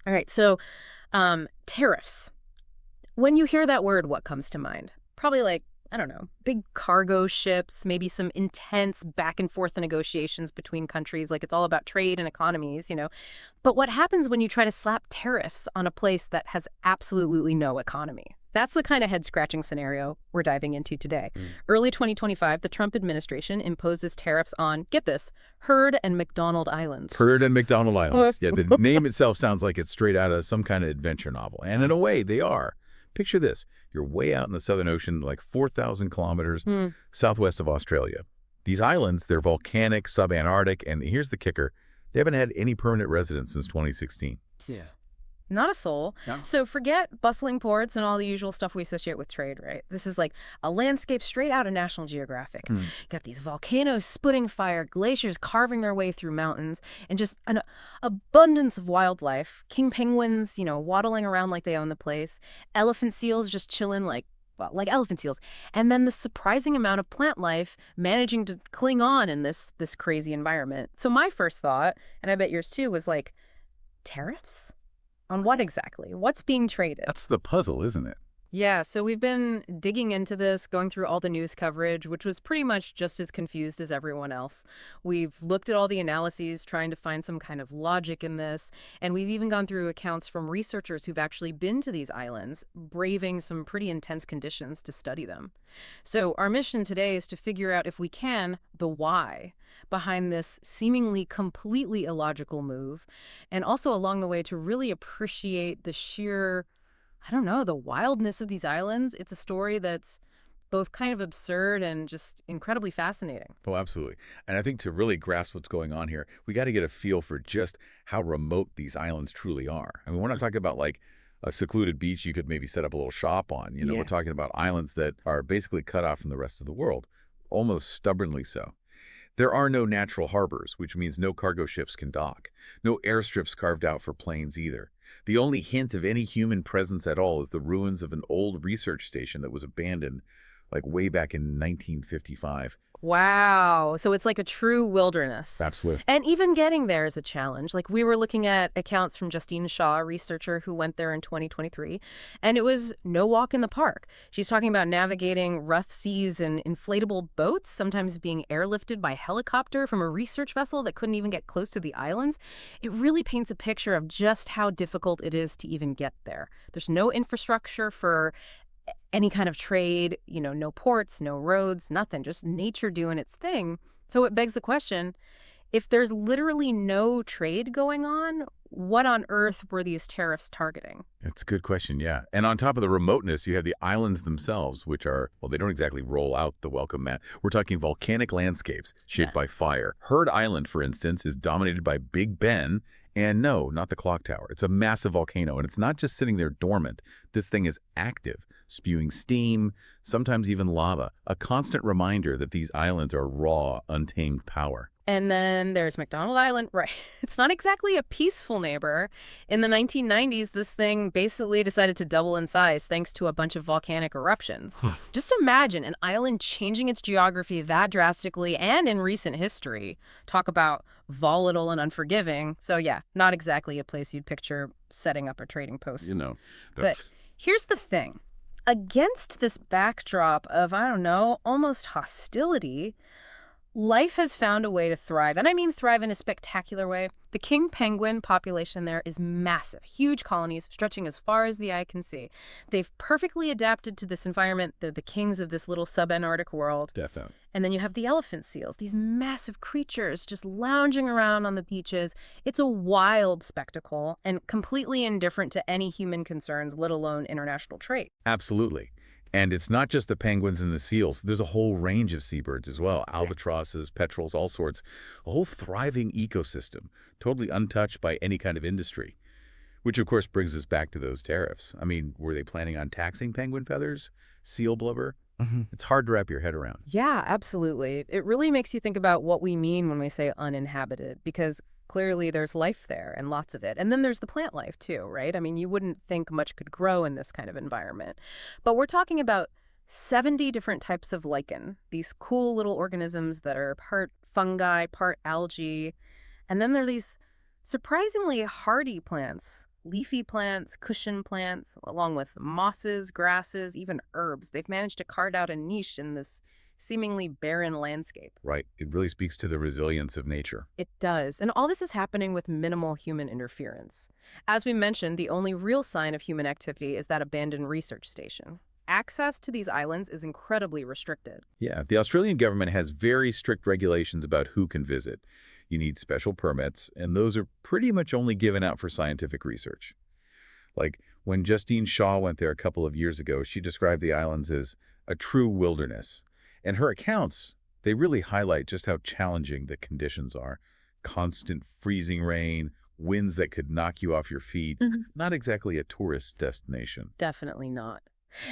All right, so tariffs. When you hear that word, what comes to mind? Probably like, I don't know, big cargo ships, maybe some intense back and forth negotiations between countries, like it's all about trade and economies. But what happens when you try to slap tariffs on a place that has absolutely no economy? That's the kind of head-scratching scenario we're diving into today. Mm. Early 2025, the Trump administration imposes tariffs on, get this, Heard and McDonald Islands. Heard and McDonald Uh, Islands. Yeah, the name itself sounds like it's straight out of some kind of adventure novel. And in a way, they are. Picture this. You're way out in the Southern Ocean, like 4,000 kilometers hmm. southwest of Australia. These islands, they're volcanic, sub-Antarctic, and here's the kicker. They haven't had any permanent residents since 2016. Yeah. Not a soul. No. So forget bustling ports and all the usual stuff we associate with trade, right? This is like a landscape straight out of National Geographic. Hmm. You got these volcanoes spitting fire, glaciers carving their way through mountains, and just an abundance of wildlife. King penguins, waddling around like they own the place. Elephant seals just chilling like elephant seals. And then the surprising amount of plant life managing to cling on in this crazy environment. So my first thought, and I bet yours too, was like, tariffs? On what exactly? What's being traded? That's the puzzle, isn't it? Yeah, so we've been digging into this, going through all the news coverage, which was pretty much just as confused as everyone else. We've looked at all the analyses, trying to find some kind of logic in this, and we've even gone through accounts from researchers who've actually been to these islands, braving some pretty intense conditions to study them. So our mission today is to figure out, if we can, the why behind this seemingly completely illogical move, and also along the way to really appreciate the sheer, I don't know, the wildness of these islands. It's a story that's both kind of absurd and just incredibly fascinating. Oh, absolutely. And I think to really grasp what's going on here, we got to get a feel for just how remote these islands truly are. I mean, we're not talking about like a secluded beach you could maybe set up a little shop on. Yeah. We're talking about islands that are basically cut off from the rest of the world, almost stubbornly so. There are no natural harbors, which means no cargo ships can dock. No airstrips carved out for planes either. The only hint of any human presence at all is the ruins of an old research station that was abandoned like way back in 1955. Wow. So it's like a true wilderness. Absolutely. And even getting there is a challenge. Like we were looking at accounts from Justine Shaw, a researcher who went there in 2023, and it was no walk in the park. She's talking about navigating rough seas and inflatable boats, sometimes being airlifted by helicopter from a research vessel that couldn't even get close to the islands. It really paints a picture of just how difficult it is to even get there. There's no infrastructure for any kind of trade, no ports, no roads, nothing, just nature doing its thing. So it begs the question, if there's literally no trade going on, what on earth were these tariffs targeting? It's a good question, yeah. And on top of the remoteness, you have the islands themselves, which are, well, they don't exactly roll out the welcome mat. We're talking volcanic landscapes shaped by fire. Heard Island, for instance, is dominated by Big Ben. And no, not the clock tower. It's a massive volcano, and it's not just sitting there dormant. This thing is active, spewing steam, sometimes even lava, a constant reminder that these islands are raw, untamed power. And then there's McDonald Island, right? It's not exactly a peaceful neighbor. In the 1990s, this thing basically decided to double in size thanks to a bunch of volcanic eruptions. Just imagine an island changing its geography that drastically and in recent history. Talk about volatile and unforgiving. So yeah, not exactly a place you'd picture setting up a trading post. But here's the thing. Against this backdrop of, I don't know, almost hostility, life has found a way to thrive, and I mean thrive in a spectacular way. The king penguin population there is massive, huge colonies stretching as far as the eye can see. They've perfectly adapted to this environment. They're the kings of this little sub-Antarctic world. Definitely. And then you have the elephant seals, these massive creatures just lounging around on the beaches. It's a wild spectacle and completely indifferent to any human concerns, let alone international trade. Absolutely. And it's not just the penguins and the seals. There's a whole range of seabirds as well. Albatrosses, petrels, all sorts. A whole thriving ecosystem, totally untouched by any kind of industry. Which, of course, brings us back to those tariffs. I mean, were they planning on taxing penguin feathers? Seal blubber? It's hard to wrap your head around. Yeah, absolutely. It really makes you think about what we mean when we say uninhabited, because clearly there's life there and lots of it. And then there's the plant life too, right? I mean, you wouldn't think much could grow in this kind of environment. But we're talking about 70 different types of lichen, these cool little organisms that are part fungi, part algae. And then there are these surprisingly hardy plants Leafy plants, cushion plants, along with mosses, grasses, even herbs. They've managed to carve out a niche in this seemingly barren landscape. Right. It really speaks to the resilience of nature. It does. And all this is happening with minimal human interference. As we mentioned, the only real sign of human activity is that abandoned research station. Access to these islands is incredibly restricted. Yeah, the Australian government has very strict regulations about who can visit. You need special permits, and those are pretty much only given out for scientific research. Like when Justine Shaw went there a couple of years ago, she described the islands as a true wilderness. And her accounts, they really highlight just how challenging the conditions are. Constant freezing rain, winds that could knock you off your feet. Not exactly a tourist destination. Definitely not.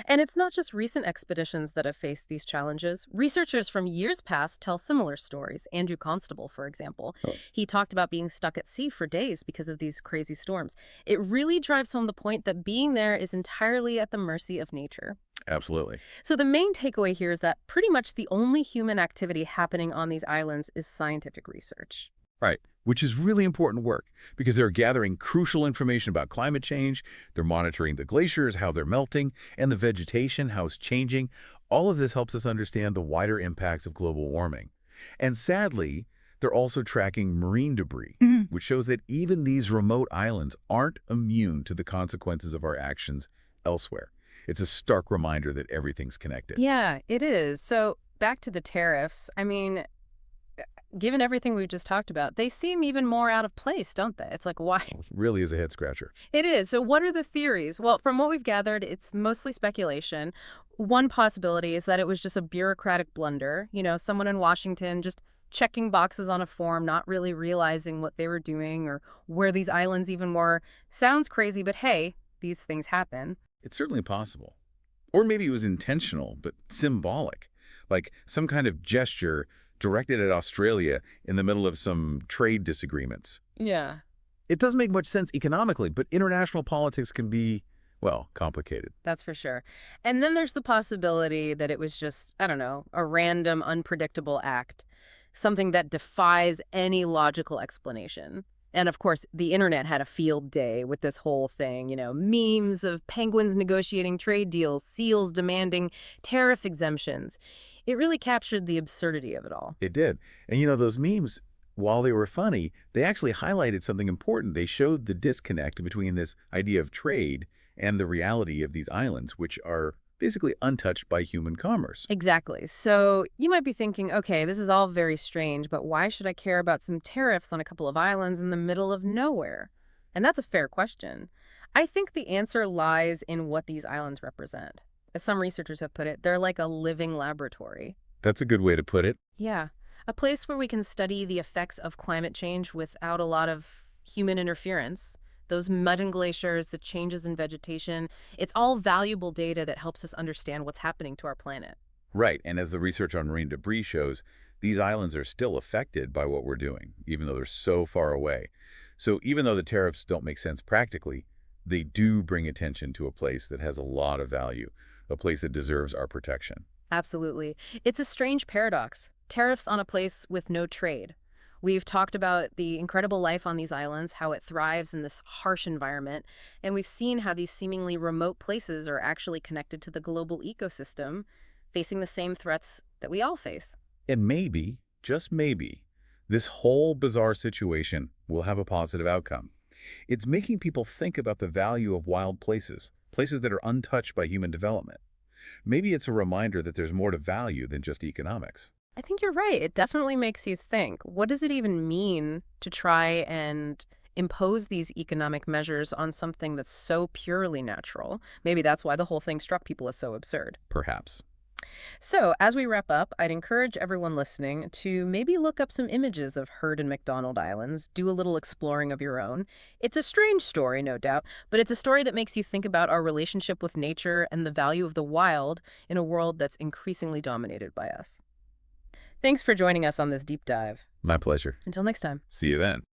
And it's not just recent expeditions that have faced these challenges. Researchers from years past tell similar stories. Andrew Constable, for example. Oh. He talked about being stuck at sea for days because of these crazy storms. It really drives home the point that being there is entirely at the mercy of nature. Absolutely. So the main takeaway here is that pretty much the only human activity happening on these islands is scientific research. Right, which is really important work because they're gathering crucial information about climate change, they're monitoring the glaciers, how they're melting, and the vegetation, how it's changing. All of this helps us understand the wider impacts of global warming. And sadly, they're also tracking marine debris, which shows that even these remote islands aren't immune to the consequences of our actions elsewhere. It's a stark reminder that everything's connected. Yeah, it is. So back to the tariffs. I mean, given everything we've just talked about, they seem even more out of place, don't they? It's like, why? It really is a head-scratcher. It is. So what are the theories? Well, from what we've gathered, it's mostly speculation. One possibility is that it was just a bureaucratic blunder. You know, someone in Washington just checking boxes on a form, not really realizing what they were doing or where these islands even were. Sounds crazy, but hey, these things happen. It's certainly possible. Or maybe it was intentional, but symbolic. Like some kind of gesture directed at Australia in the middle of some trade disagreements. Yeah. It doesn't make much sense economically, but international politics can be, well, complicated. That's for sure. And then there's the possibility that it was just, I don't know, a random, unpredictable act, something that defies any logical explanation. And of course, the internet had a field day with this whole thing, you know, memes of penguins negotiating trade deals, seals demanding tariff exemptions. It really captured the absurdity of it all. It did. And you know, those memes, while they were funny, they actually highlighted something important. They showed the disconnect between this idea of trade and the reality of these islands, which are basically untouched by human commerce. Exactly. So you might be thinking, okay, this is all very strange, but why should I care about some tariffs on a couple of islands in the middle of nowhere? And that's a fair question. I think the answer lies in what these islands represent. As some researchers have put it, they're like a living laboratory. That's a good way to put it. Yeah, a place where we can study the effects of climate change without a lot of human interference. Those mud and glaciers, the changes in vegetation, it's all valuable data that helps us understand what's happening to our planet. Right, and as the research on marine debris shows, these islands are still affected by what we're doing, even though they're so far away. So even though the tariffs don't make sense practically, they do bring attention to a place that has a lot of value, a place that deserves our protection. Absolutely. It's a strange paradox. Tariffs on a place with no trade. We've talked about the incredible life on these islands, how it thrives in this harsh environment, and we've seen how these seemingly remote places are actually connected to the global ecosystem, facing the same threats that we all face. And maybe, just maybe, this whole bizarre situation will have a positive outcome. It's making people think about the value of wild places, places that are untouched by human development. Maybe it's a reminder that there's more to value than just economics. I think you're right. It definitely makes you think, what does it even mean to try and impose these economic measures on something that's so purely natural? Maybe that's why the whole thing struck people as so absurd. Perhaps. So, as we wrap up, I'd encourage everyone listening to maybe look up some images of Heard and McDonald Islands, do a little exploring of your own. It's a strange story, no doubt, but it's a story that makes you think about our relationship with nature and the value of the wild in a world that's increasingly dominated by us. Thanks for joining us on this deep dive. My pleasure. Until next time. See you then.